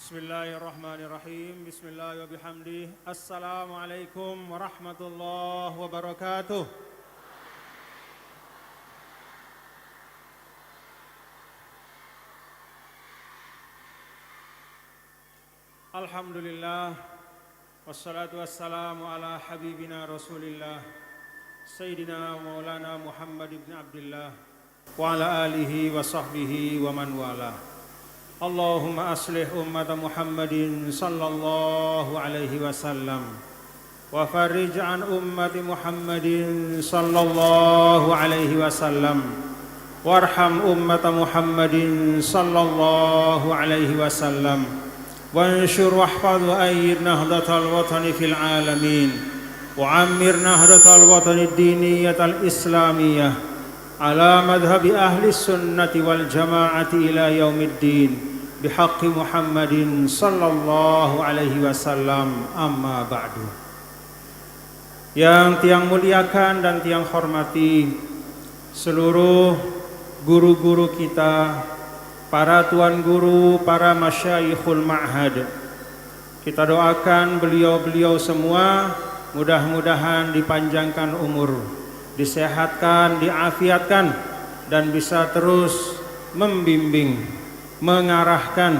Bismillahirrahmanirrahim. Bismillah wa bihamdih. Assalamualaikum warahmatullahi wabarakatuh. Alhamdulillah. Wassalatu wassalamu ala habibina Rasulillah Sayyidina Maulana Muhammad ibn Abdullah wa ala alihi wa sahbihi wa man wala. Allahumma aslih ummata Muhammadin sallallahu alaihi wasallam wa farij an ummati Muhammadin sallallahu alaihi wasallam warham ummata Muhammadin sallallahu alaihi wasallam wanshur wahfadh wa ayyid nahdatal watani fil alamin wa ammir nahdatal watani diniyatal islamiyah ala madhhabi ahli sunnati wal jamaati ila yaumiddin bihaqqi Muhammadin sallallahu alaihi wasallam, amma ba'du. Yang tiang muliakan dan tiang hormati seluruh guru-guru kita, para tuan guru, para masyayikhul ma'had, kita doakan beliau-beliau semua mudah-mudahan dipanjangkan umur, disehatkan, diafiatkan, dan bisa terus membimbing, mengarahkan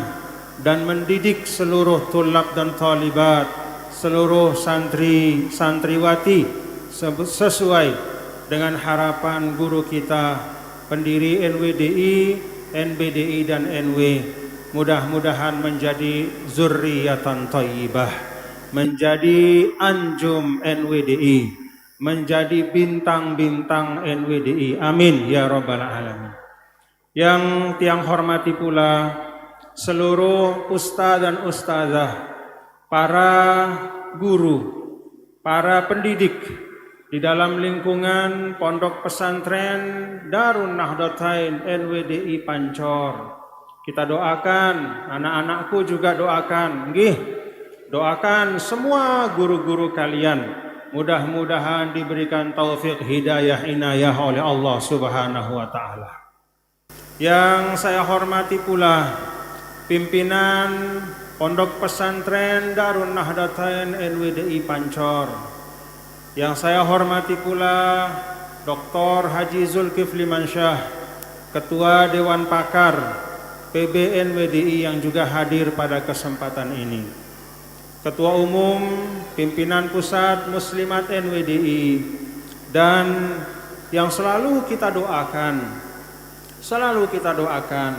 dan mendidik seluruh tulab dan talibat, seluruh santri santriwati sesuai dengan harapan guru kita, pendiri NWDI, NBDI dan NW. Mudah-mudahan menjadi zurriyatan thayyibah, menjadi anjum NWDI, menjadi bintang-bintang NWDI. Amin ya rabbal alamin. Yang tiang hormati pula seluruh ustaz dan ustazah, para guru, para pendidik di dalam lingkungan Pondok Pesantren Darun Nahdlatain NWDI Pancor. Kita doakan, anak-anakku juga doakan, nggih. Doakan semua guru-guru kalian, mudah-mudahan diberikan taufik hidayah inayah oleh Allah Subhanahu wa taala. Yang saya hormati pula pimpinan Pondok Pesantren Darun Nahdlatain NWDI Pancor. Yang saya hormati pula Dr. Haji Zulkifli Mansyah, Ketua Dewan Pakar PBNWDI yang juga hadir pada kesempatan ini. Ketua Umum Pimpinan Pusat Muslimat NWDI, dan yang selalu kita doakan,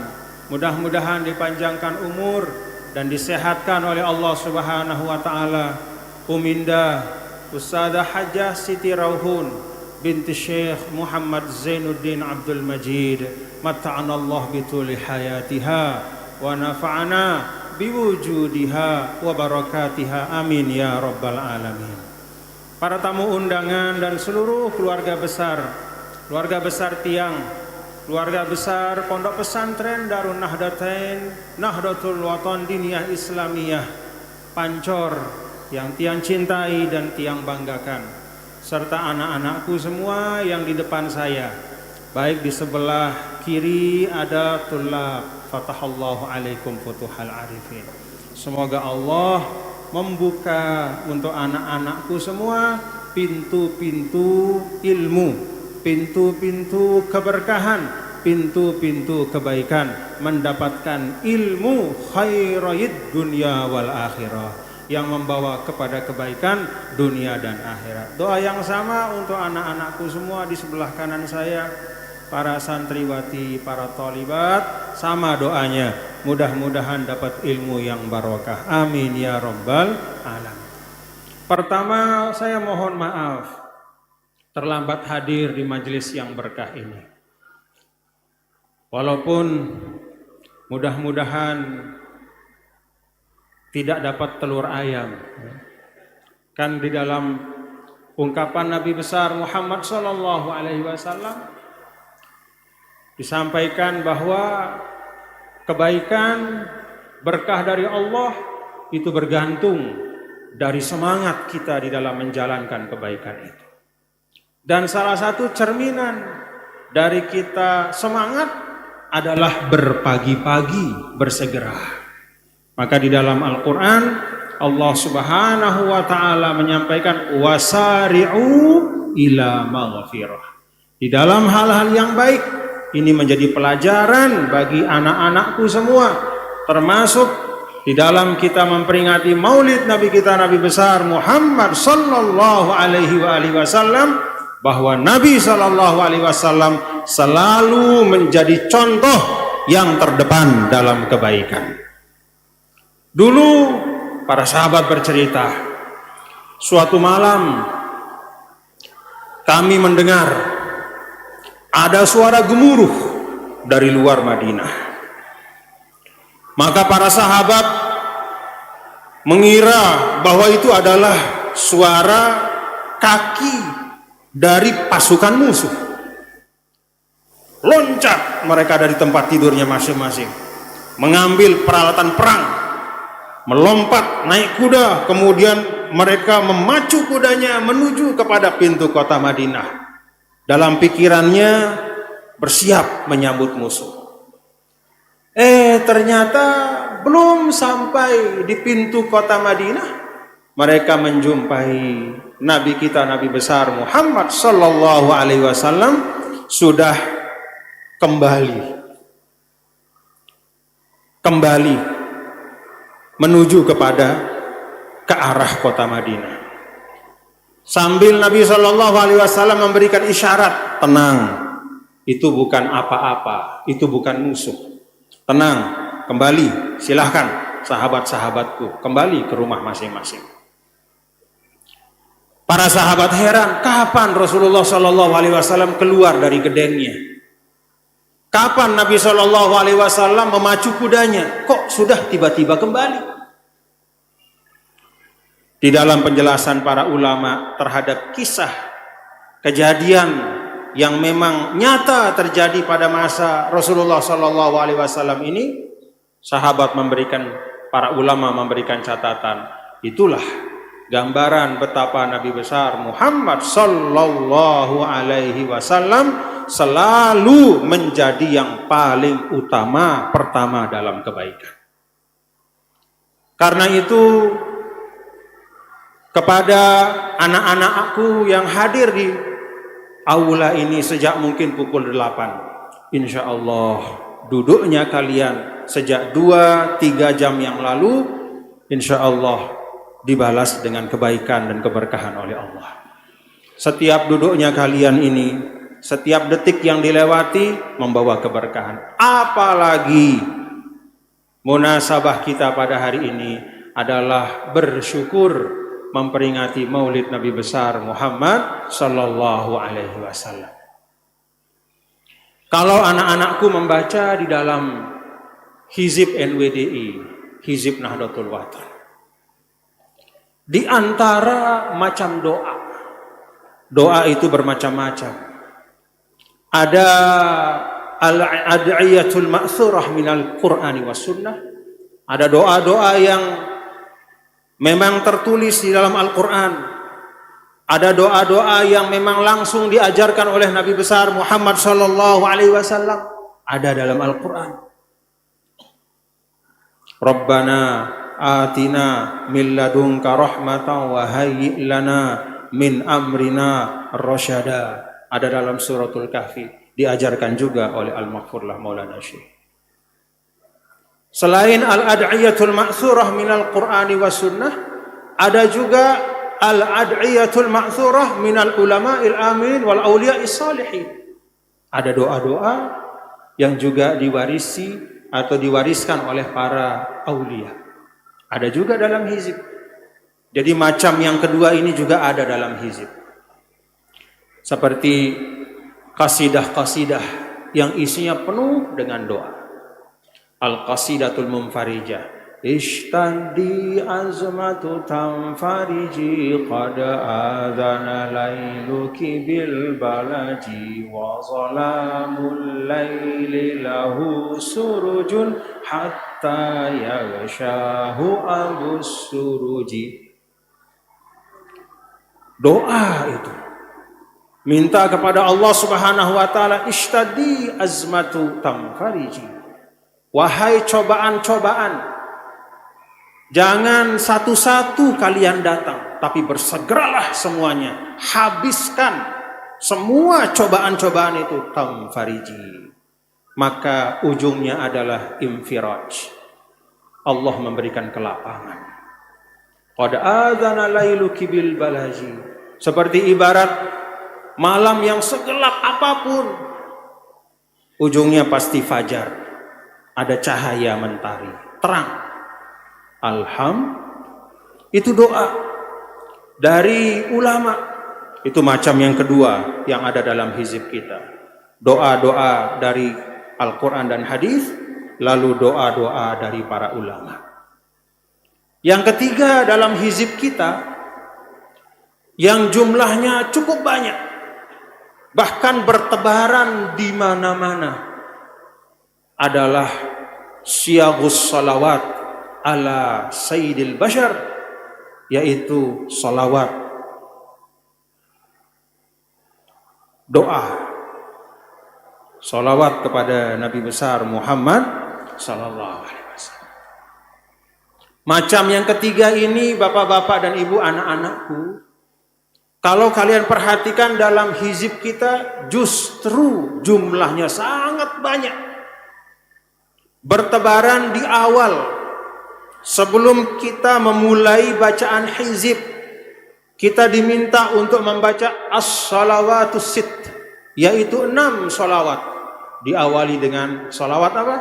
mudah-mudahan dipanjangkan umur dan disehatkan oleh Allah Subhanahu wa taala, Uminda Ustadzah Hajjah Siti Rauhun binti Syekh Muhammad Zainuddin Abdul Majid, matta'anallah bituli hayatiha wa nafa'ana biwujudiha wa barakatiha, amin ya rabbal alamin. Para tamu undangan dan seluruh keluarga besar tiang, keluarga besar Pondok Pesantren Darun Nahdlatain Nahdlatul Watan Diniyah Islamiyah Pancor yang tiang cintai dan tiang banggakan, serta anak-anakku semua yang di depan saya, baik di sebelah kiri ada tulab, fatahallahu alaikum futuhal arifin. Semoga Allah membuka untuk anak-anakku semua pintu-pintu ilmu, pintu-pintu keberkahan, pintu-pintu kebaikan, mendapatkan ilmu khairayid dunya wal akhirah, yang membawa kepada kebaikan dunia dan akhirat. Doa yang sama untuk anak-anakku semua di sebelah kanan saya, para santriwati, para thalibat, sama doanya, mudah-mudahan dapat ilmu yang barokah, amin ya rabbal alamin. Pertama, saya mohon maaf terlambat hadir di majelis yang berkah ini. Walaupun mudah-mudahan tidak dapat telur ayam. Kan di dalam ungkapan Nabi besar Muhammad sallallahu alaihi wasallam disampaikan bahwa kebaikan berkah dari Allah itu bergantung dari semangat kita di dalam menjalankan kebaikan itu. Dan salah satu cerminan dari kita semangat adalah berpagi-pagi bersegera. Maka di dalam Al-Quran Allah Subhanahu wa ta'ala menyampaikan wasari'u ila maghfirah. Di dalam hal-hal yang baik, ini menjadi pelajaran bagi anak-anakku semua, termasuk di dalam kita memperingati maulid Nabi kita, Nabi besar Muhammad sallallahu alaihi wasallam, bahwa Nabi sallallahu alaihi wasallam selalu menjadi contoh yang terdepan dalam kebaikan. Dulu para sahabat bercerita, suatu malam kami mendengar ada suara gemuruh dari luar Madinah. Maka para sahabat mengira bahwa itu adalah suara kaki dari pasukan musuh. Loncat mereka dari tempat tidurnya masing-masing, mengambil peralatan perang, melompat naik kuda, kemudian mereka memacu kudanya menuju kepada pintu kota Madinah. Dalam pikirannya bersiap menyambut musuh. Ternyata belum sampai di pintu kota Madinah, mereka menjumpai Nabi kita, Nabi besar Muhammad sallallahu alaihi wasallam sudah kembali menuju ke arah kota Madinah. Sambil Nabi sallallahu alaihi wasallam memberikan isyarat, tenang, itu bukan apa-apa, itu bukan musuh. Tenang, kembali, silahkan sahabat-sahabatku kembali ke rumah masing-masing. Para sahabat heran, kapan Rasulullah sallallahu alaihi wasallam keluar dari gedengnya? Kapan Nabi sallallahu alaihi wasallam memacu kudanya? Kok sudah tiba-tiba kembali? Di dalam penjelasan para ulama terhadap kisah kejadian yang memang nyata terjadi pada masa Rasulullah sallallahu alaihi wasallam ini, para ulama memberikan catatan, itulah gambaran betapa Nabi besar Muhammad sallallahu alaihi wasallam selalu menjadi yang paling utama, pertama dalam kebaikan. Karena itu, kepada anak-anakku yang hadir di aula ini sejak mungkin pukul 8, insya Allah duduknya kalian sejak 2-3 jam yang lalu, insya Allah dibalas dengan kebaikan dan keberkahan oleh Allah. Setiap duduknya kalian ini, setiap detik yang dilewati membawa keberkahan. Apalagi munasabah kita pada hari ini adalah bersyukur memperingati maulid Nabi besar Muhammad sallallahu alaihi wasallam. Kalau anak-anakku membaca di dalam Hizib NWDI, Hizib Nahdlatul Watan, di antara macam doa itu bermacam-macam. Ada al-ad'iyatul ma'thurah minal Qur'ani was sunnah. Ada doa-doa yang memang tertulis di dalam Al-Quran. Ada doa-doa yang memang langsung diajarkan oleh Nabi besar Muhammad sallallahu alaihi wasallam. Ada dalam Al-Quran. Rabbana atina min ladunka rahmatan wa hayyi' lana min amrina rasyada. Ada dalam suratul Kahfi. Diajarkan juga oleh Al-Maghfurlah Maulana Syekh. Selain al-ad'iyatul ma'thurah minal Qur'ani was sunnah, ada juga al-ad'iyatul ma'thurah minal ulama'il aminin wal awliya'is salihin. Ada doa-doa yang juga diwarisi atau diwariskan oleh para aulia. Ada juga dalam hizib. Jadi macam yang kedua ini juga ada dalam hizib. Seperti qasidah-qasidah yang isinya penuh dengan doa. Al-Qasidatul Munfarijah. Ishtaddi azmatu tanfariji qad adhana layluki bil balaji wa zalamul layli lahu surujun hatta yaghshahu abus suruji. Doa itu minta kepada Allah Subhanahu wa taala, ishtaddi azmatu tanfariji. Wahai cobaan-cobaan Jangan satu-satu kalian datang, tapi bersegeralah semuanya. Habiskan semua cobaan-cobaan itu, tamfariji. Maka ujungnya adalah infiraj. Allah memberikan kelapangan. Qad adzana lailuki bil balaji. Seperti ibarat malam yang segelap apapun, ujungnya pasti fajar. Ada cahaya mentari, terang. Itu doa dari ulama. Itu macam yang kedua yang ada dalam hizib kita. Doa-doa dari Al-Quran dan hadis, lalu doa-doa dari para ulama. Yang ketiga dalam hizib kita, yang jumlahnya cukup banyak, bahkan bertebaran di mana-mana, adalah syiagus salawat ala sayyidil bashar, yaitu salawat, doa, salawat kepada Nabi besar Muhammad sallallahu alaihi wasallam. Macam yang ketiga ini, bapak-bapak dan ibu, anak-anakku, kalau kalian perhatikan dalam hizib kita, justru jumlahnya sangat banyak. Bertebaran di awal. Sebelum kita memulai bacaan hizib, kita diminta untuk membaca as-salawatus sit, yaitu 6 salawat. Diawali dengan salawat apa?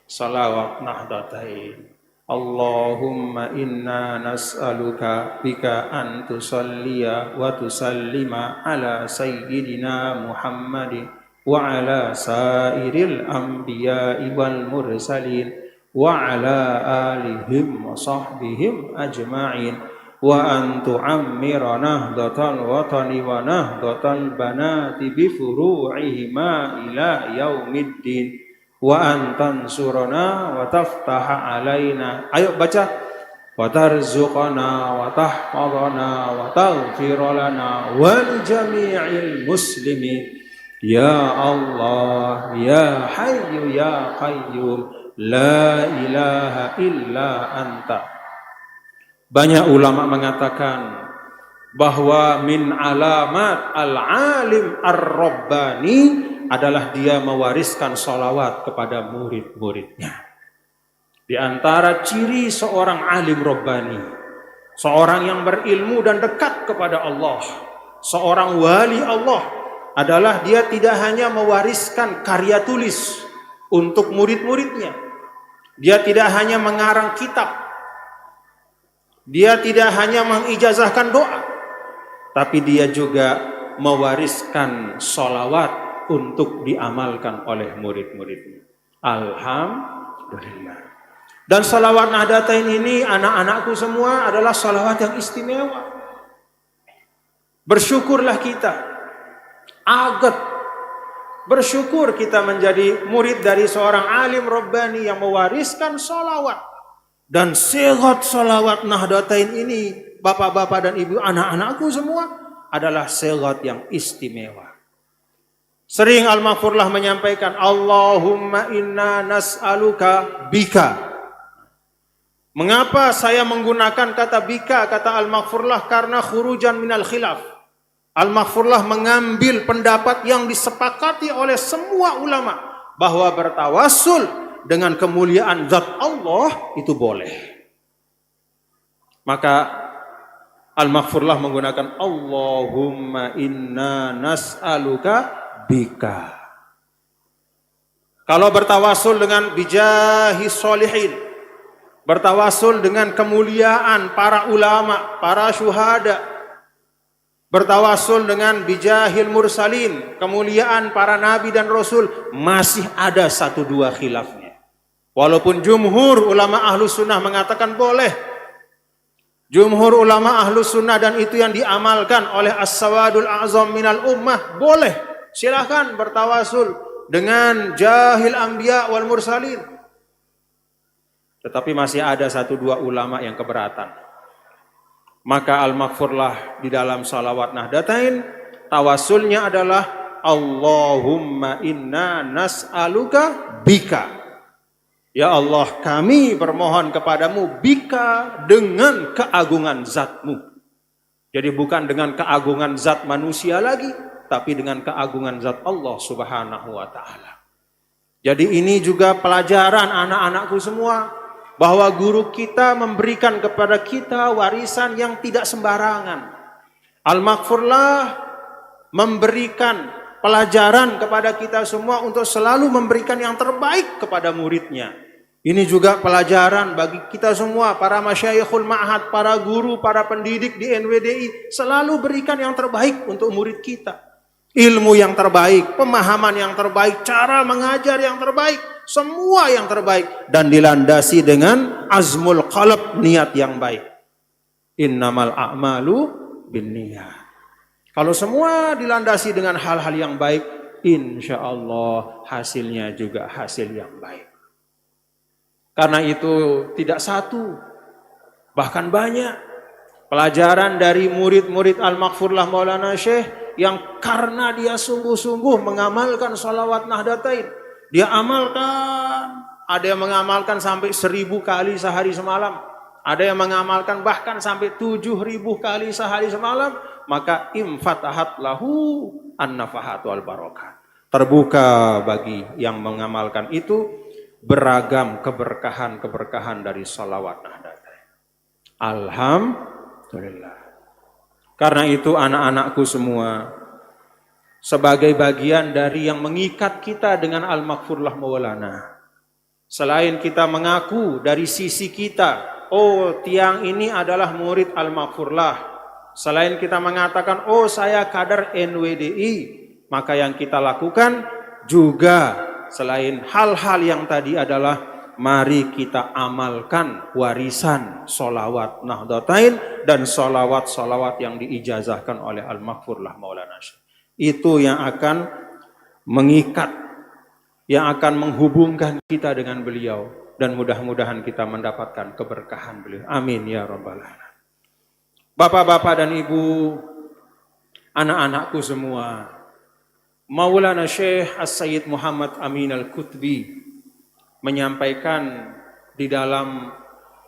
Salawat Nahdatain. Allahumma inna nas'aluka bika an tusalliya wa tusallima ala sayyidina Muhammadin wa ala sairil anbiya'i wal mursalin wa ala alihim wa sahbihim ajma'in wa an tu'ammira nahdatal watani wa nahdatal banati bi furu'ihima ila yaumiddin wa an tansurana wa taftaha alaina. Ayo baca. Wa tarzuqana wa tahfadhana wa taghfir lana wal jami'il muslimin ya Allah ya hayyu ya qayyum la ilaha illa anta. Banyak ulama mengatakan bahwa min alamat al-alim ar-rabbani adalah dia mewariskan salawat kepada murid-muridnya. Di antara ciri seorang alim rabbani, seorang yang berilmu dan dekat kepada Allah, seorang wali Allah, adalah dia tidak hanya mewariskan karya tulis untuk murid-muridnya. Dia tidak hanya mengarang kitab, dia tidak hanya mengijazahkan doa, tapi dia juga mewariskan sholawat untuk diamalkan oleh murid-muridnya. Alhamdulillah. Dan sholawat Nahdatain ini, anak-anakku semua, adalah sholawat yang istimewa. Bersyukurlah kita, agak bersyukur kita menjadi murid dari seorang alim rabbani yang mewariskan sholawat. Dan segot sholawat Nahdatain ini, bapak-bapak dan ibu, anak-anakku semua, adalah segot yang istimewa. Sering Al-Maghfurlah menyampaikan, Allahumma inna nas'aluka bika. Mengapa saya menggunakan kata bika, kata Al-Maghfurlah? Karena khurujan minal khilaf. Al-Maghfurlah mengambil pendapat yang disepakati oleh semua ulama bahwa bertawassul dengan kemuliaan zat Allah itu boleh. Maka Al-Maghfurlah menggunakan Allahumma inna nas'aluka bika. Kalau bertawassul dengan bijahi sholihin, bertawassul dengan kemuliaan para ulama, para syuhada, bertawassul dengan bijahil mursalin, kemuliaan para nabi dan rasul, masih ada 1-2 khilafnya. Walaupun jumhur ulama ahlus sunnah mengatakan boleh. Jumhur ulama ahlus sunnah, dan itu yang diamalkan oleh as-sawadul a'zam minal ummah, boleh. Silakan bertawassul dengan jahil anbiya wal mursalin. Tetapi masih ada 1-2 ulama yang keberatan. Maka Al-Maghfurlah di dalam salawat Nahdatain, tawasulnya adalah Allahumma inna nas'aluka bika. Ya Allah, kami bermohon kepadamu bika dengan keagungan zatmu. Jadi bukan dengan keagungan zat manusia lagi, tapi dengan keagungan zat Allah Subhanahu wa ta'ala. Jadi ini juga pelajaran anak-anakku semua, bahwa guru kita memberikan kepada kita warisan yang tidak sembarangan. Al-Maghfurlah memberikan pelajaran kepada kita semua untuk selalu memberikan yang terbaik kepada muridnya. Ini juga pelajaran bagi kita semua, para masyayikhul ma'had, para guru, para pendidik di NWDI, selalu berikan yang terbaik untuk murid kita. Ilmu yang terbaik, pemahaman yang terbaik, cara mengajar yang terbaik, semua yang terbaik, dan dilandasi dengan azmul qalb, niat yang baik. Innamal a'malu binniyat. Kalau semua dilandasi dengan hal-hal yang baik, insya Allah hasilnya juga hasil yang baik. Karena itu tidak satu, bahkan banyak pelajaran dari murid-murid Al-Maghfurlah Maulana Syekh yang karena dia sungguh-sungguh mengamalkan sholawat Nahdlatain. Dia amalkan, ada yang mengamalkan sampai 1000 kali sehari semalam, ada yang mengamalkan bahkan sampai 7000 kali sehari semalam. Maka imfatahat lahu an-nafahatu al-barakat. Terbuka bagi yang mengamalkan itu beragam keberkahan-keberkahan dari sholawat Nahdlatain. Alhamdulillah. Karena itu anak-anakku semua, sebagai bagian dari yang mengikat kita dengan Al-Maghfurlah Maulana, selain kita mengaku dari sisi kita, oh tiang ini adalah murid Al-Maghfurlah, selain kita mengatakan, oh saya kader NWDI, maka yang kita lakukan juga selain hal-hal yang tadi adalah mari kita amalkan warisan sholawat Nahdlatain dan sholawat-sholawat yang diijazahkan oleh Al-Maghfurlah Maulana Syekh. Itu yang akan mengikat, yang akan menghubungkan kita dengan beliau, dan mudah-mudahan kita mendapatkan keberkahan beliau. Amin ya rabbal alamin. Bapak-bapak dan ibu, anak-anakku semua, Maulana Syekh As-Sayyid Muhammad Amin Al-Qutbi menyampaikan di dalam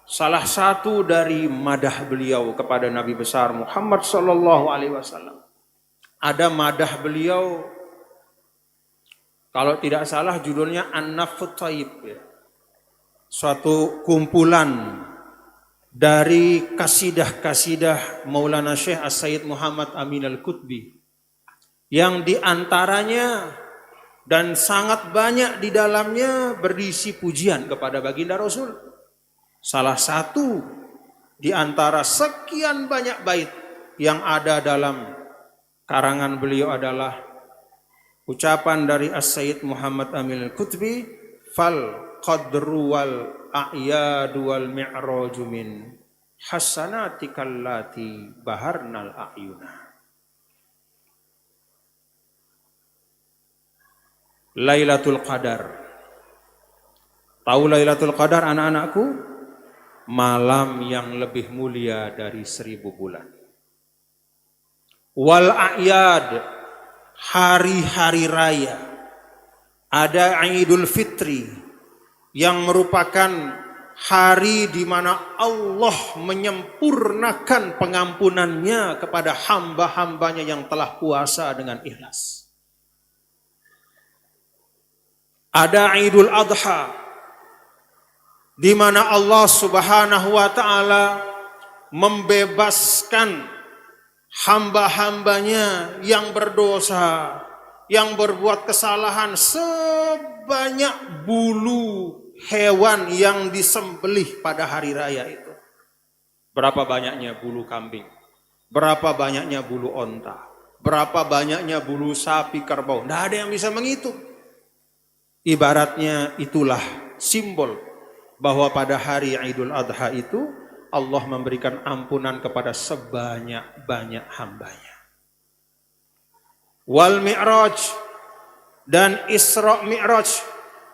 salah satu dari madah beliau kepada Nabi besar Muhammad sallallahu alaihi wasallam. Ada madah beliau, kalau tidak salah judulnya An-Nafthut Thayyib, ya. Suatu kumpulan dari kasidah-kasidah Maulana Syekh As-Sayyid Muhammad Amin Al-Qutbi, yang diantaranya dan sangat banyak di dalamnya berisi pujian kepada baginda Rasul. Salah satu di antara sekian banyak bait yang ada dalam karangan beliau adalah ucapan dari As-Sayyid Muhammad Amin Al-Qutbi, fal qadru wal a'yadu wal mi'raju min hasanatikal lati baharnal a'yuna. Lailatul Qadar. Tahu Lailatul Qadar anak-anakku? Malam yang lebih mulia dari 1000 bulan. Wal a'yad, hari-hari raya. Ada Idul Fitri yang merupakan hari di mana Allah menyempurnakan pengampunannya kepada hamba-hambanya yang telah puasa dengan ikhlas. Ada Idul Adha, di mana Allah Subhanahu wa ta'ala membebaskan hamba-hambanya yang berdosa, yang berbuat kesalahan, sebanyak bulu hewan yang disembelih pada hari raya itu. Berapa banyaknya bulu kambing, berapa banyaknya bulu onta, berapa banyaknya bulu sapi kerbau, tidak ada yang bisa menghitung. Ibaratnya itulah simbol bahwa pada hari Idul Adha itu Allah memberikan ampunan kepada sebanyak-banyak hambanya. Wal Mi'raj, dan Isra Mi'raj,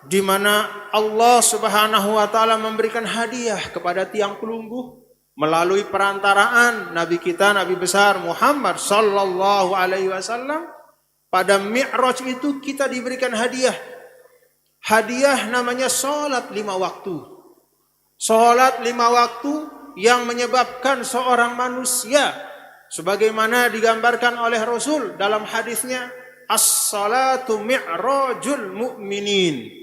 di mana Allah Subhanahu wa ta'ala memberikan hadiah kepada tiang pelungguh melalui perantaraan Nabi kita, Nabi besar Muhammad sallallahu alaihi wasallam. Pada Mi'raj itu kita diberikan hadiah. hadiah namanya sholat 5 waktu. Sholat 5 waktu yang menyebabkan seorang manusia, sebagaimana digambarkan oleh Rasul dalam hadisnya, as-salatu mi'rajul mu'minin.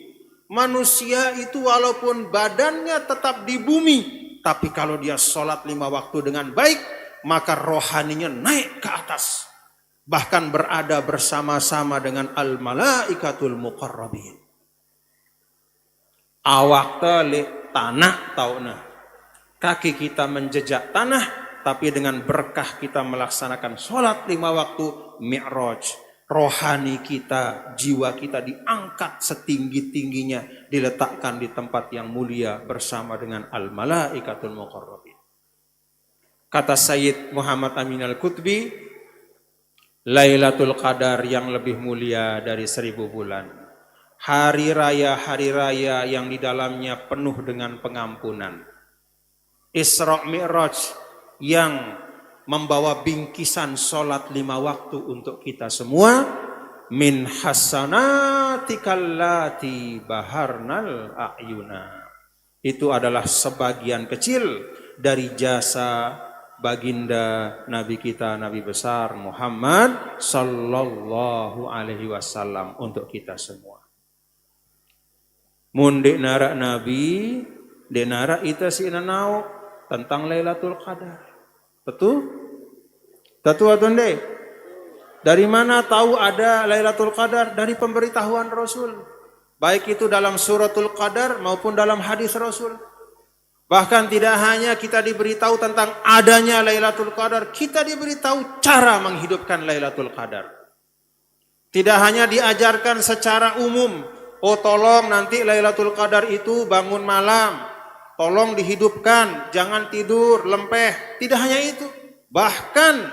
Manusia itu walaupun badannya tetap di bumi, tapi kalau dia sholat 5 waktu dengan baik, maka rohaninya naik ke atas. Bahkan berada bersama-sama dengan al-malaikatul muqarrabin. Awak telik tanah tauna. Kaki kita menjejak tanah, tapi dengan berkah kita melaksanakan sholat 5 waktu mi'raj. Rohani kita, jiwa kita diangkat setinggi-tingginya, diletakkan di tempat yang mulia bersama dengan al-malaikatul muqarrabin. Kata Sayyid Muhammad Amin Al-Qutbi, Lailatul Qadar yang lebih mulia dari 1000 bulan. Hari raya yang di dalamnya penuh dengan pengampunan. Isra Mi'raj yang membawa bingkisan sholat 5 waktu untuk kita semua. Min hasanatikallati baharnal a'yuna. Itu adalah sebagian kecil dari jasa baginda Nabi kita, Nabi besar Muhammad sallallahu alaihi wasallam untuk kita semua. Mun dek nara Nabi, dek nara ita si nanau tentang Lailatul Qadar. Betul? Betul atau ndek? Dari mana tahu ada Lailatul Qadar? Dari pemberitahuan Rasul. Baik itu dalam suratul Qadar maupun dalam hadis Rasul. Bahkan tidak hanya kita diberitahu tentang adanya Lailatul Qadar, kita diberitahu cara menghidupkan Lailatul Qadar. Tidak hanya diajarkan secara umum, oh tolong nanti Lailatul Qadar itu bangun malam, tolong dihidupkan, jangan tidur, lempeh. Tidak hanya itu, bahkan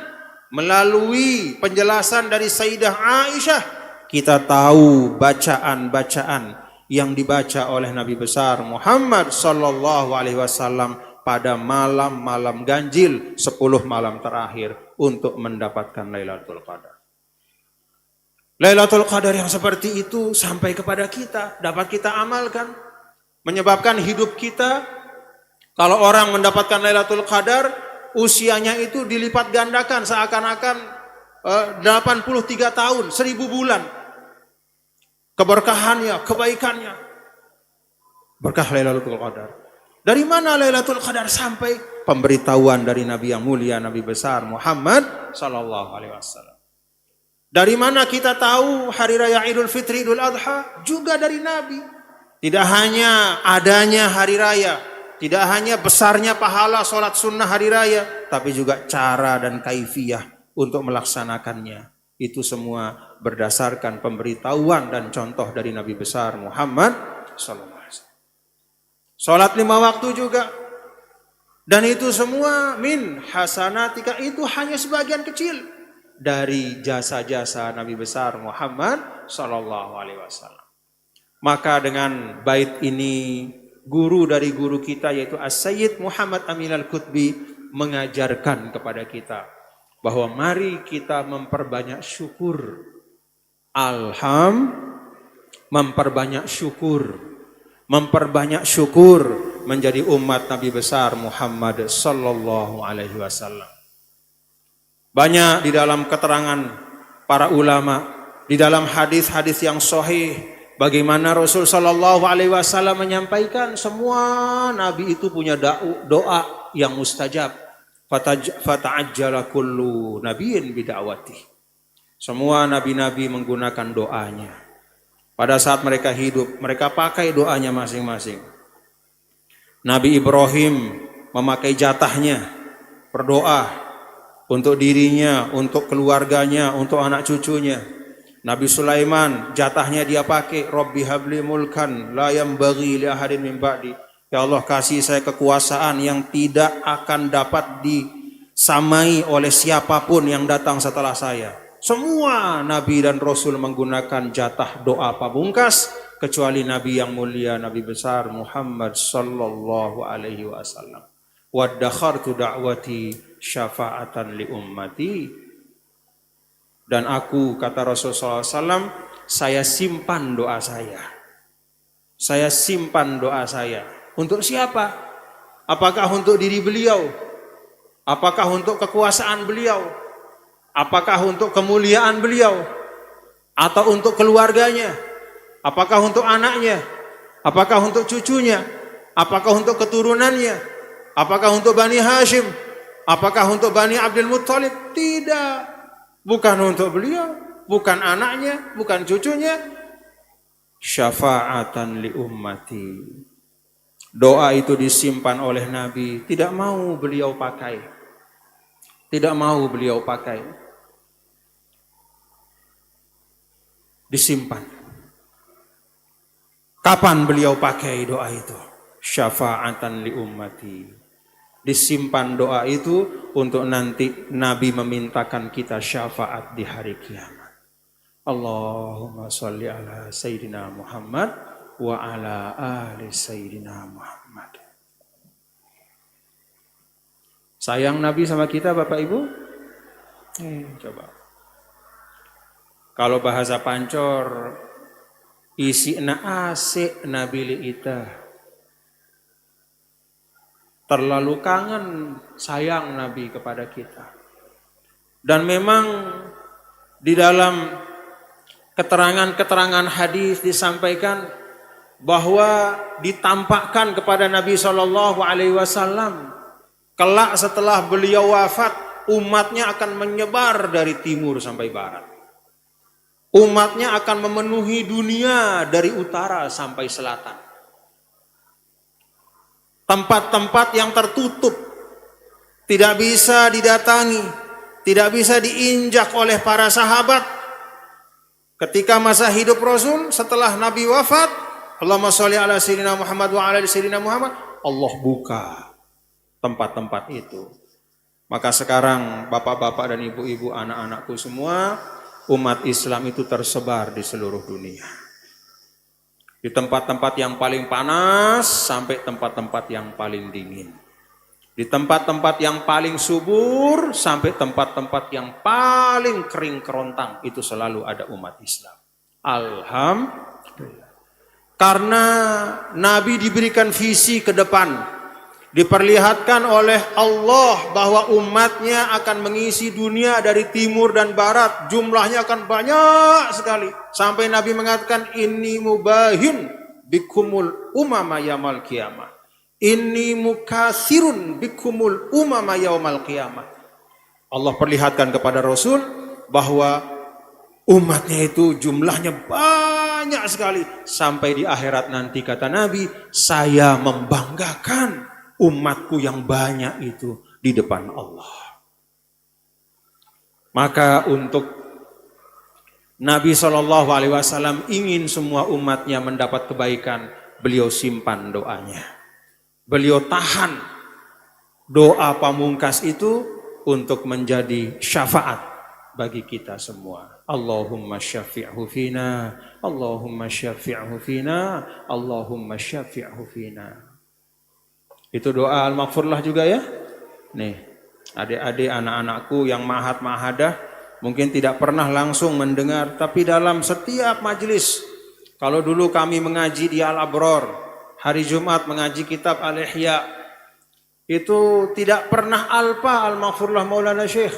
melalui penjelasan dari Sayyidah Aisyah, kita tahu bacaan-bacaan yang dibaca oleh Nabi besar Muhammad sallallahu alaihi wasallam pada malam-malam ganjil 10 malam terakhir untuk mendapatkan Lailatul Qadar. Lailatul Qadar yang seperti itu sampai kepada kita, dapat kita amalkan, menyebabkan hidup kita, kalau orang mendapatkan Lailatul Qadar, usianya itu dilipat gandakan seakan-akan 83 tahun, 1000 bulan. Keberkahannya, kebaikannya. Berkah Lailatul Qadar. Dari mana Lailatul Qadar? Sampai pemberitahuan dari Nabi yang mulia, Nabi besar Muhammad sallallahu alaihi wasallam. Dari mana kita tahu hari raya Idul Fitri, Idul Adha? Juga dari Nabi. Tidak hanya adanya hari raya, tidak hanya besarnya pahala sholat sunnah hari raya, tapi juga cara dan kaifiyah untuk melaksanakannya. Itu semua berdasarkan pemberitahuan dan contoh dari Nabi besar Muhammad sallallahu alaihi wasallam. Salat 5 waktu juga. Dan itu semua min hasanatika, itu hanya sebagian kecil dari jasa-jasa Nabi besar Muhammad sallallahu alaihi wasallam. Maka dengan bait ini guru dari guru kita yaitu As-Sayyid Muhammad Amin Al-Qutbi mengajarkan kepada kita bahwa mari kita memperbanyak syukur. Memperbanyak syukur menjadi umat Nabi besar Muhammad sallallahu alaihi wasallam. Banyak di dalam keterangan para ulama, di dalam hadis-hadis yang sahih, bagaimana Rasul sallallahu alaihi wasallam menyampaikan semua nabi itu punya doa yang mustajab. Fata'ajjala kullu nabiyyin bida'wati. Semua nabi-nabi menggunakan doanya. Pada saat mereka hidup, mereka pakai doanya masing-masing. Nabi Ibrahim memakai jatahnya, berdoa untuk dirinya, untuk keluarganya, untuk anak cucunya. Nabi Sulaiman jatahnya dia pakai, Rabbi habli mulkan la yambaghi li ahadin min ba'di. Ya Allah, kasih saya kekuasaan yang tidak akan dapat disamai oleh siapapun yang datang setelah saya. Semua nabi dan rasul menggunakan jatah doa pamungkas kecuali nabi yang mulia, Nabi besar Muhammad sallallahu alaihi wasallam. Waddakhartu da'wati syafa'atan li ummati. Dan aku, kata Rasulullah SAW, saya simpan doa saya. Saya simpan doa saya. Untuk siapa? Apakah untuk diri beliau? Apakah untuk kekuasaan beliau? Apakah untuk kemuliaan beliau? Atau untuk keluarganya? Apakah untuk anaknya? Apakah untuk cucunya? Apakah untuk keturunannya? Apakah untuk Bani Hashim? Apakah untuk Bani Abdul Muttalib? Tidak. Bukan untuk beliau, bukan anaknya, bukan cucunya. Syafa'atan li ummati. Doa itu disimpan oleh Nabi, tidak mau beliau pakai. Tidak mau beliau pakai. Disimpan. Kapan beliau pakai doa itu? Syafa'atan li ummati. Disimpan doa itu untuk nanti Nabi memintakan kita syafaat di hari kiamat. Allahumma sholli ala Sayyidina Muhammad wa ala ali Sayyidina Muhammad. Sayang Nabi sama kita Bapak Ibu? Coba. Kalau bahasa Pancor, isi na asik Nabi li ita. Terlalu kangen sayang Nabi kepada kita. Dan memang di dalam keterangan-keterangan hadis disampaikan bahwa ditampakkan kepada Nabi SAW kelak setelah beliau wafat, umatnya akan menyebar dari timur sampai barat. Umatnya akan memenuhi dunia dari utara sampai selatan. Tempat-tempat yang tertutup, tidak bisa didatangi, tidak bisa diinjak oleh para sahabat. Ketika masa hidup Rasul, setelah Nabi wafat, Allahumma sholli ala Sayyidina Muhammad wa ala Sayyidina Muhammad, Allah buka tempat-tempat itu. Maka sekarang bapak-bapak dan ibu-ibu, anak-anakku semua, umat Islam itu tersebar di seluruh dunia. Di tempat-tempat yang paling panas sampai tempat-tempat yang paling dingin. Di tempat-tempat yang paling subur sampai tempat-tempat yang paling kering kerontang, itu selalu ada umat Islam. Alhamdulillah. Karena Nabi diberikan visi ke depan, diperlihatkan oleh Allah bahwa umatnya akan mengisi dunia dari timur dan barat, jumlahnya akan banyak sekali. Sampai Nabi mengatakan, inni mubahin bikumul umama yamal qiyamah. Inni mukasirun bikumul umama yaumal qiyamah. Allah perlihatkan kepada Rasul bahwa umatnya itu jumlahnya banyak sekali. Sampai di akhirat nanti kata Nabi, saya membanggakan umatku yang banyak itu di depan Allah. Maka untuk Nabi SAW ingin semua umatnya mendapat kebaikan, beliau simpan doanya. Beliau tahan doa pamungkas itu untuk menjadi syafaat bagi kita semua. Allahumma syafi'hu fina, Allahumma syafi'hu fina, Allahumma syafi'hu fina. Itu doa al-maghfurlah juga ya. Nih, adik-adik anak-anakku yang mahat-mahadah mungkin tidak pernah langsung mendengar, tapi dalam setiap majelis, kalau dulu kami mengaji di Al-Abror, hari Jumat mengaji kitab Al-Ihya, itu tidak pernah alpa al-maghfurlah Maulana Syekh,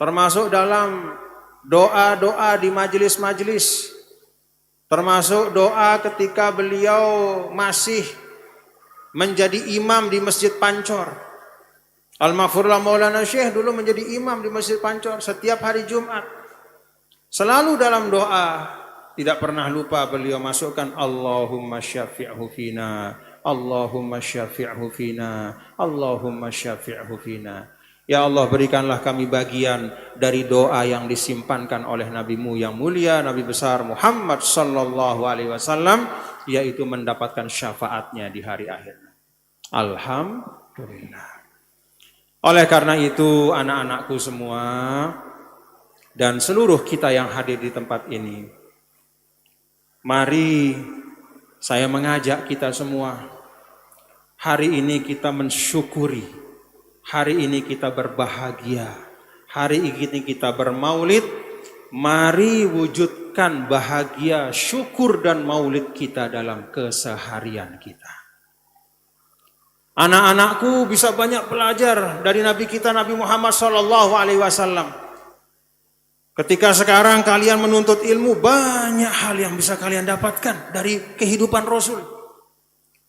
termasuk dalam doa-doa di majelis-majelis, termasuk doa ketika beliau masih menjadi imam di Masjid Pancor. Al-maghfurlah Maulana Syekh dulu menjadi imam di Masjid Pancor setiap hari Jumat. Selalu dalam doa, tidak pernah lupa beliau masukkan Allahumma syafi'hu fina, Allahumma syafi'hu fina, Allahumma syafi'hu fina. Ya Allah, berikanlah kami bagian dari doa yang disimpankan oleh Nabi-Mu yang mulia, Nabi besar Muhammad sallallahu alaihi wasallam, yaitu mendapatkan syafaatnya di hari akhir. Alhamdulillah. Oleh karena itu anak-anakku semua dan seluruh kita yang hadir di tempat ini, mari saya mengajak kita semua, hari ini kita mensyukuri, hari ini kita berbahagia, hari ini kita bermaulid, mari wujudkan bahagia, syukur dan maulid kita dalam keseharian kita. Anak-anakku bisa banyak belajar dari Nabi kita Nabi Muhammad SAW. Ketika sekarang kalian menuntut ilmu, banyak hal yang bisa kalian dapatkan dari kehidupan Rasul.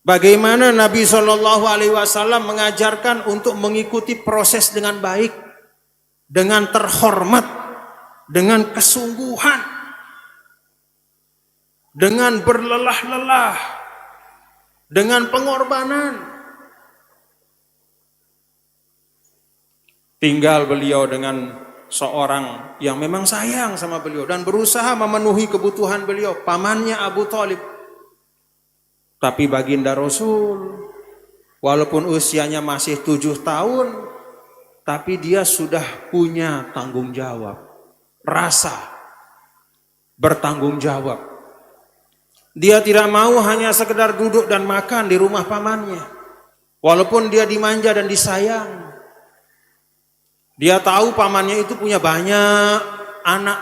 Bagaimana Nabi SAW mengajarkan untuk mengikuti proses dengan baik, dengan terhormat, dengan kesungguhan, dengan berlelah-lelah, dengan pengorbanan. Tinggal beliau dengan seorang yang memang sayang sama beliau dan berusaha memenuhi kebutuhan beliau, pamannya Abu Thalib. Tapi baginda Rasul, walaupun usianya masih 7 tahun, tapi dia sudah punya tanggung jawab, rasa bertanggung jawab. Dia tidak mau hanya sekedar duduk dan makan di rumah pamannya, walaupun dia dimanja dan disayang. Dia tahu pamannya itu punya banyak anak,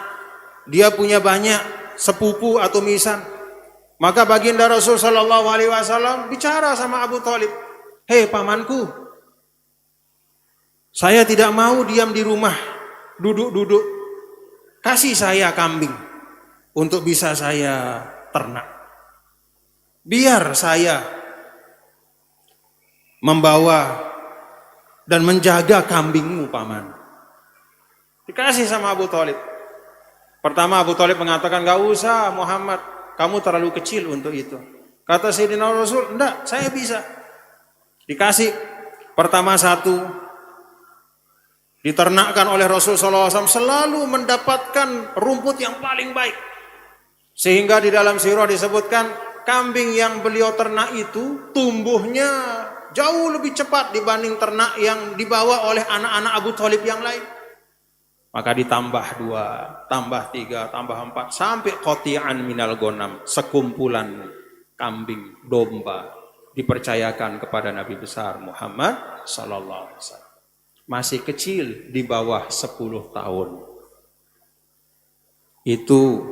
dia punya banyak sepupu atau misan. Maka baginda Rasul Shallallahu Alaihi Wasallam bicara sama Abu Thalib, hei pamanku, saya tidak mau diam di rumah duduk-duduk, kasih saya kambing untuk bisa saya ternak. Biar saya membawa dan menjaga kambingmu paman. Dikasih sama Abu Thalib. Pertama Abu Thalib mengatakan, gak usah Muhammad, kamu terlalu kecil untuk itu. Kata Sayyidina Rasul, enggak, saya bisa. Dikasih. Pertama 1, diternakkan oleh Rasul SAW, selalu mendapatkan rumput yang paling baik. Sehingga di dalam sirah disebutkan, kambing yang beliau ternak itu tumbuhnya jauh lebih cepat dibanding ternak yang dibawa oleh anak-anak Abu Thalib yang lain. Maka ditambah 2, tambah 3, tambah 4, sampai qati'an minal ghanam, sekumpulan kambing, domba dipercayakan kepada Nabi besar Muhammad sallallahu alaihi wasallam. Masih kecil, di bawah 10 tahun. Itu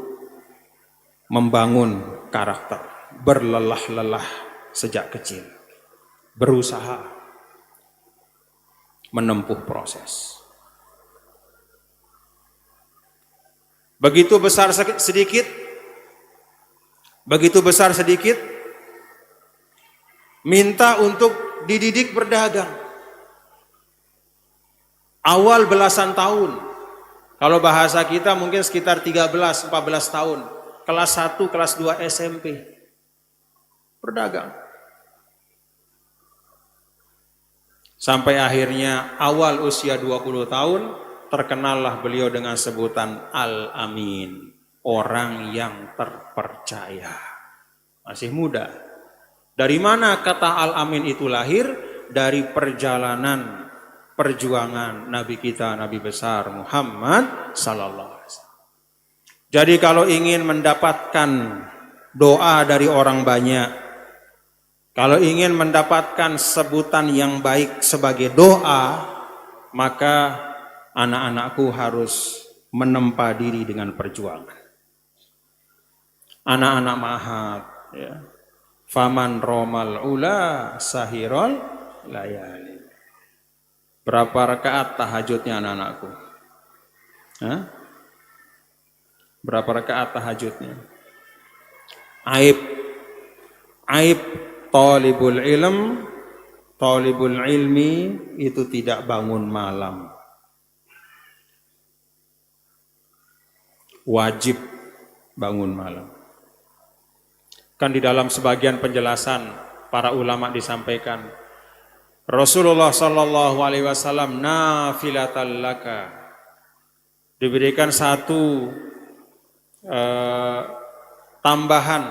membangun karakter, berlelah-lelah sejak kecil. Berusaha menempuh proses. Begitu besar sedikit, minta untuk dididik berdagang. Awal belasan tahun, kalau bahasa kita mungkin sekitar 13-14 tahun, kelas 1, kelas 2 SMP, berdagang. Sampai akhirnya awal usia 20 tahun, terkenallah beliau dengan sebutan Al-Amin, orang yang terpercaya. Masih muda. Dari mana kata Al-Amin itu lahir? Dari perjalanan perjuangan Nabi kita, Nabi besar Muhammad sallallahu alaihi wasallam. Jadi kalau ingin mendapatkan doa dari orang banyak, kalau ingin mendapatkan sebutan yang baik sebagai doa, maka anak-anakku harus menempa diri dengan perjuangan. Anak-anak mahat, ya. Faman romal ula sahirol layali. Berapa rakaat tahajudnya anak-anakku? Hah? Berapa rakaat tahajudnya? Aib talibul ilmi itu tidak bangun malam. Wajib bangun malam. Kan di dalam sebagian penjelasan para ulama disampaikan, Rasulullah sallallahu alaihi wasallam nafilatal laka, diberikan satu tambahan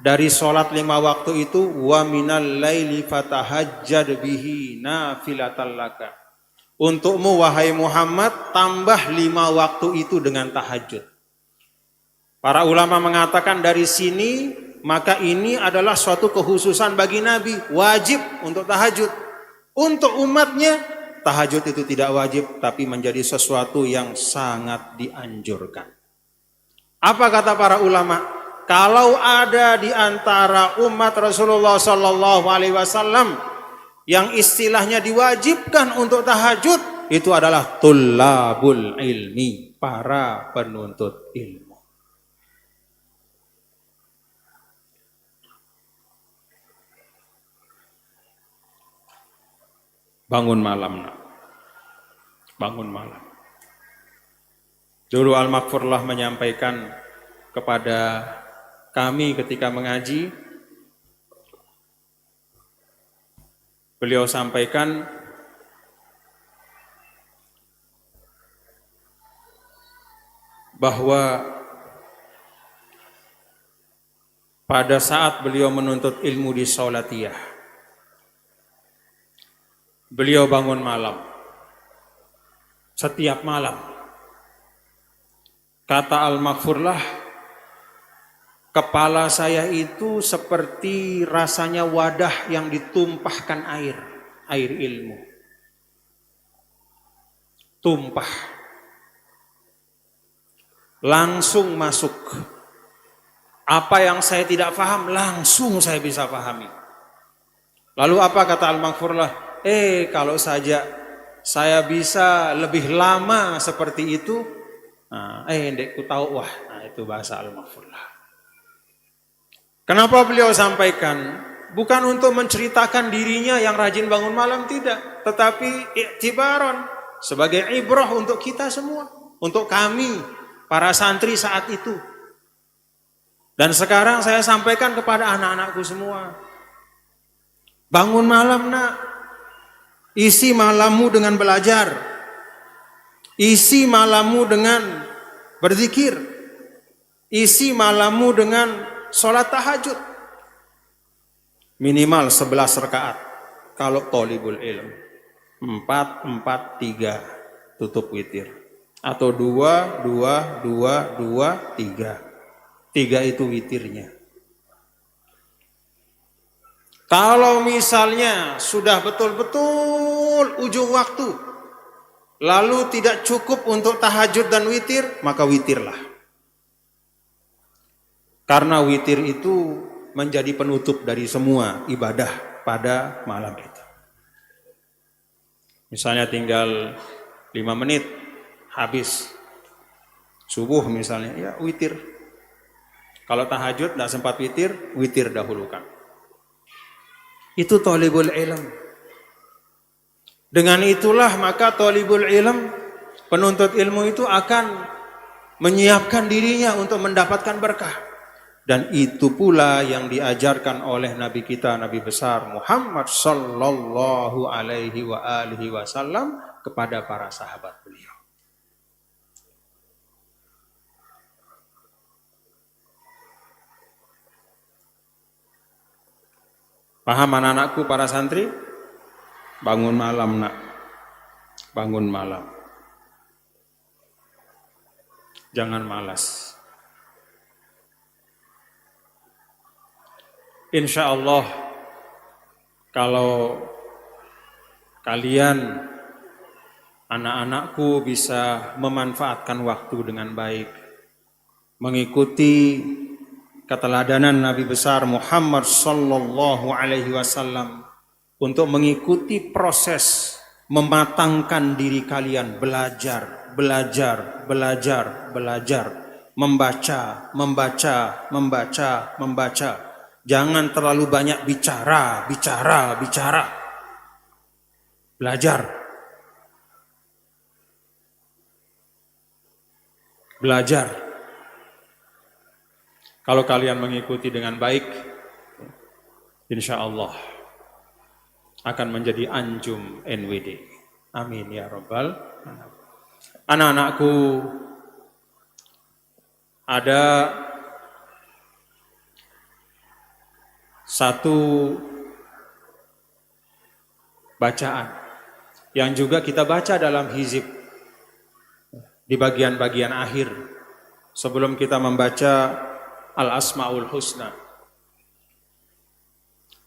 dari sholat 5 waktu itu, wa minal laili fatahajjad bihi nafilatal laka. Untukmu wahai Muhammad, tambah 5 waktu itu dengan tahajud. Para ulama mengatakan dari sini, maka ini adalah suatu kekhususan bagi Nabi, wajib untuk tahajud. Untuk umatnya tahajud itu tidak wajib, tapi menjadi sesuatu yang sangat dianjurkan. Apa kata para ulama? Kalau ada di antara umat Rasulullah Sallallahu Alaihi Wasallam yang istilahnya diwajibkan untuk tahajud, itu adalah tullabul ilmi, para penuntut ilmu. Bangun malam, nak. Bangun malam. Dulu Al-Maghfurlah menyampaikan kepada kami ketika mengaji, beliau sampaikan bahwa pada saat beliau menuntut ilmu di Saulatiyah, beliau bangun malam. Setiap malam. Kata Al-Maghfurlah, kepala saya itu seperti rasanya wadah yang ditumpahkan air ilmu. Tumpah. Langsung masuk. Apa yang saya tidak paham, langsung saya bisa pahami. Lalu apa kata Al-Maghfurlah? Kalau saja saya bisa lebih lama seperti itu, ndekku tahu, wah, itu bahasa Al-Maghfurlah. Kenapa beliau sampaikan? Bukan untuk menceritakan dirinya yang rajin bangun malam, tidak. Tetapi iktibaron, sebagai ibrah untuk kita semua. Untuk kami, para santri saat itu. Dan sekarang saya sampaikan kepada anak-anakku semua. Bangun malam, nak. Isi malammu dengan belajar. Isi malammu dengan berzikir. Isi malammu dengan sholat tahajud. Minimal 11 rakaat. Kalau thalibul ilm. 4, 4, 3. Tutup witir. Atau 2, 2, 2, 2, 3. 3 itu witirnya. Kalau misalnya sudah betul-betul ujung waktu, lalu tidak cukup untuk tahajud dan witir, maka witirlah. Karena witir itu menjadi penutup dari semua ibadah pada malam itu. Misalnya tinggal 5 menit, habis subuh misalnya, ya witir. Kalau tahajud tidak sempat witir dahulukan. Itu thalibul ilm. Dengan itulah maka thalibul ilm, penuntut ilmu itu akan menyiapkan dirinya untuk mendapatkan berkah. Dan itu pula yang diajarkan oleh Nabi kita, Nabi besar Muhammad sallallahu alaihi wa alihi wasallam kepada para sahabat beliau. Paham anak-anakku para santri? Bangun malam, nak. Bangun malam. Jangan malas. Insya Allah, kalau kalian, anak-anakku, bisa memanfaatkan waktu dengan baik, mengikuti keteladanan Nabi besar Muhammad sallallahu alaihi wasallam untuk mengikuti proses mematangkan diri kalian, belajar, membaca. Jangan terlalu banyak bicara. Belajar. Kalau kalian mengikuti dengan baik, insya Allah akan menjadi anjum NWD. Amin ya Rabbal alamin. Anak-anakku, ada satu bacaan yang juga kita baca dalam hizib di bagian-bagian akhir sebelum kita membaca Al-Asma'ul Husna.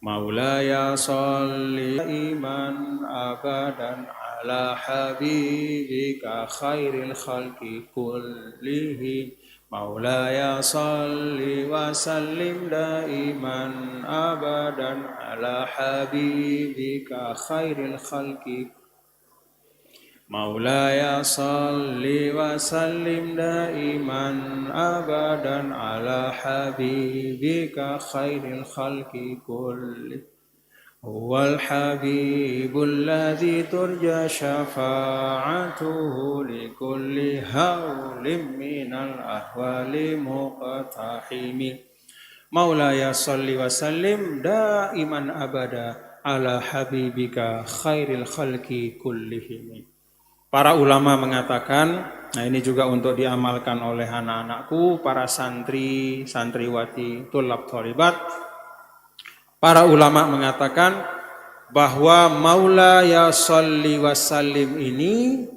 Maulaya sholli iman abadan ala habibika khairil khalqi kullihim Maulaya salli wa sallim daiman abadan ala habibika khairil khalqi Maulaya salli wa sallim daiman abadan ala habibika khairil khalqi kulli Huwal habibul ladzi turja syafa'atuhu likulli hawlim minal ahwali muqtahimi Maulaya salli wa sallim daiman abada ala habibika khairil khalqi kullihim. Para ulama mengatakan, nah ini juga untuk diamalkan oleh anak-anakku, para santri, santriwati, tulab tholibat. Para ulama mengatakan bahwa Maulaya sholli wa sallim ini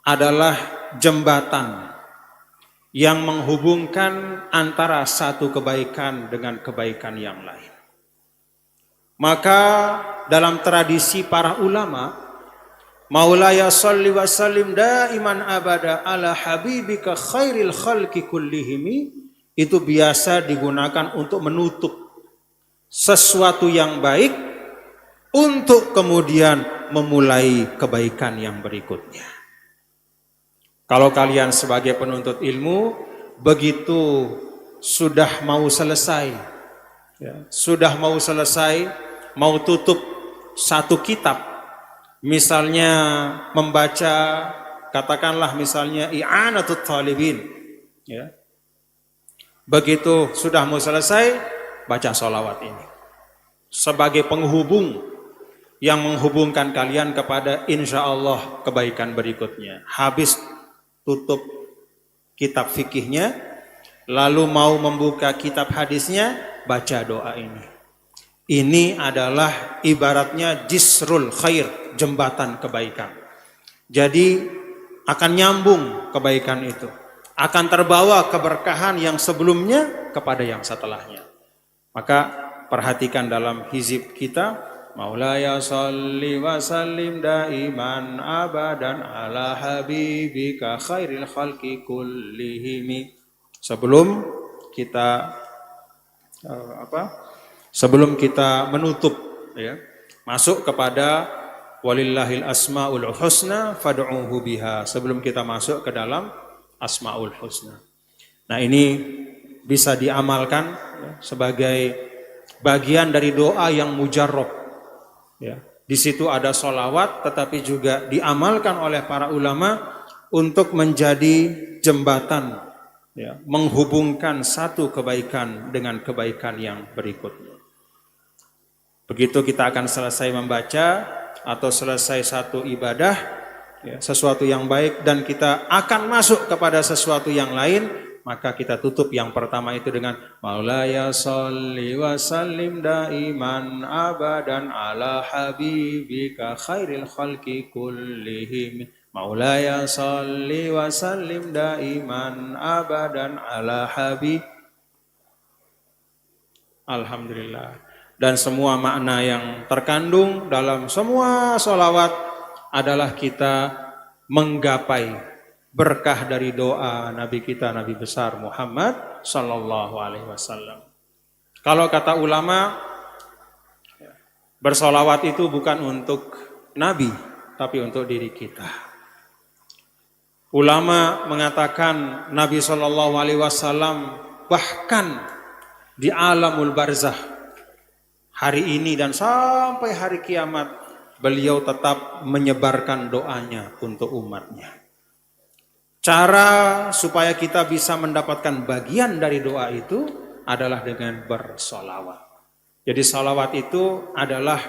adalah jembatan yang menghubungkan antara satu kebaikan dengan kebaikan yang lain. Maka dalam tradisi para ulama, Maulaya sholli wa sallim daiman abada ala habibika khairil khalqi kullihimi itu biasa digunakan untuk menutup sesuatu yang baik untuk kemudian memulai kebaikan yang berikutnya. Kalau kalian sebagai penuntut ilmu begitu sudah mau selesai, mau tutup satu kitab, misalnya membaca, katakanlah misalnya I'anatut Talibin, begitu sudah mau selesai, baca sholawat ini sebagai penghubung yang menghubungkan kalian kepada insya Allah kebaikan berikutnya. Habis tutup kitab fikihnya, lalu mau membuka kitab hadisnya, baca doa ini. Ini adalah ibaratnya jisrul khair, jembatan kebaikan. Jadi akan nyambung kebaikan itu, akan terbawa keberkahan yang sebelumnya kepada yang setelahnya. Maka perhatikan dalam hizib kita, Maulaya salli wa sallim daiman abadan ala habibika khairil khalqi kullihimi. Sebelum kita menutup, masuk kepada walillahil asmaul husna fad'uhu biha. Sebelum kita masuk ke dalam asmaul husna. Nah, ini bisa diamalkan sebagai bagian dari doa yang mujarrab. Di situ ada sholawat, tetapi juga diamalkan oleh para ulama untuk menjadi jembatan, menghubungkan satu kebaikan dengan kebaikan yang berikutnya. Begitu kita akan selesai membaca atau selesai satu ibadah, sesuatu yang baik, dan kita akan masuk kepada sesuatu yang lain, maka kita tutup yang pertama itu dengan Maulaya sholli wa sallim daiman abadan ala habibika khairil khalqi kullihim. Maulaya sholli wa sallim daiman abadan ala habib. Alhamdulillah. Dan semua makna yang terkandung dalam semua sholawat adalah kita menggapai berkah dari doa Nabi kita, Nabi besar Muhammad sallallahu alaihi wasallam. Kalau kata ulama, bersolawat itu bukan untuk Nabi, tapi untuk diri kita. Ulama mengatakan Nabi sallallahu alaihi wasallam bahkan di alamul barzah hari ini dan sampai hari kiamat, beliau tetap menyebarkan doanya untuk umatnya. Cara supaya kita bisa mendapatkan bagian dari doa itu adalah dengan bersolawat. Jadi solawat itu adalah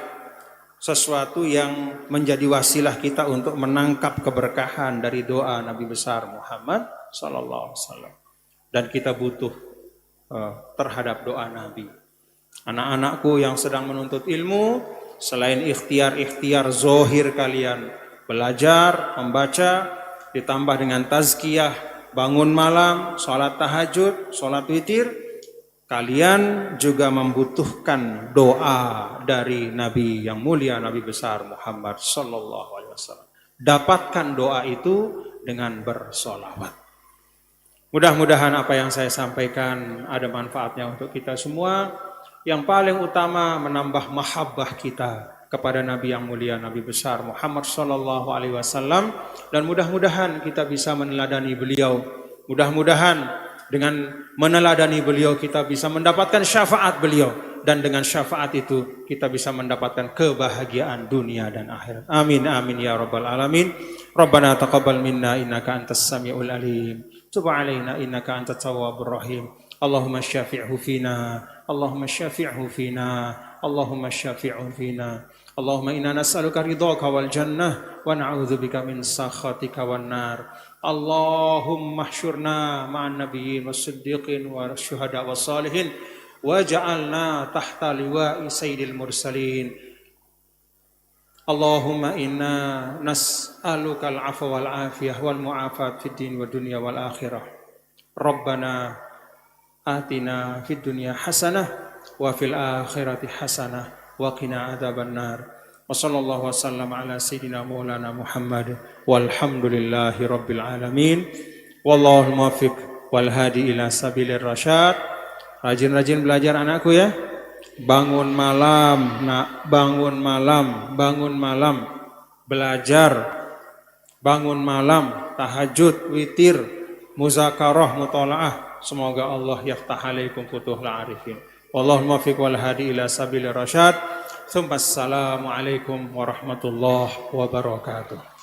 sesuatu yang menjadi wasilah kita untuk menangkap keberkahan dari doa Nabi besar Muhammad sallallahu alaihi wasallam. Dan kita butuh terhadap doa Nabi. Anak-anakku yang sedang menuntut ilmu, selain ikhtiar-ikhtiar zohir kalian, belajar, membaca, ditambah dengan tazkiyah, bangun malam, sholat tahajud, sholat witir, kalian juga membutuhkan doa dari Nabi yang mulia, Nabi besar Muhammad sallallahu alaihi wasallam. Dapatkan doa itu dengan bersolawat. Mudah-mudahan apa yang saya sampaikan ada manfaatnya untuk kita semua. Yang paling utama menambah mahabbah kita kepada Nabi yang mulia, Nabi besar Muhammad sallallahu alaihi wasallam, dan mudah-mudahan kita bisa meneladani beliau. Mudah-mudahan dengan meneladani beliau kita bisa mendapatkan syafaat beliau, dan dengan syafaat itu kita bisa mendapatkan kebahagiaan dunia dan akhirat. Amin amin ya rabbal alamin. Rabbana taqabbal minna innaka antas samiul alim. Tub alaina innaka antat tawwabur rahim. Allahumma syafi'hu fina, Allahumma syafi'hu fina, Allahumma syafi'hu fina. Allahumma inna nas'aluka ridhaka wal jannah wa na'udzubika min sakhatika wan nar. Allahumma hsyurna ma'an nabiyyin was-siddiqin wasyuhada was-salihin waj'alna tahta liwa'i sayyidil mursalin. Allahumma inna nas'aluka al-'afwa wal 'afiyah wal mu'afat fid din wa dunya wal akhirah. Rabbana atina fid dunya hasanah wa fil akhirati hasanah wa qina adzaban nar. Wa sallallahu wasallam ala sayyidina maulana Muhammad walhamdulillahi rabbil alamin. Wallahu muwaffiq wal hadi ila sabilir rasyad. Rajin-rajin belajar anakku ya. Bangun malam, nak, bangun malam, belajar, bangun malam, tahajud, witir, muzakarah, mutalaah. Semoga Allah yaftah alaikum futuhul arifin. Wallahu muwaffiq wal hadi ila sabilir rasyad. Assalamualaikum warahmatullahi wabarakatuh.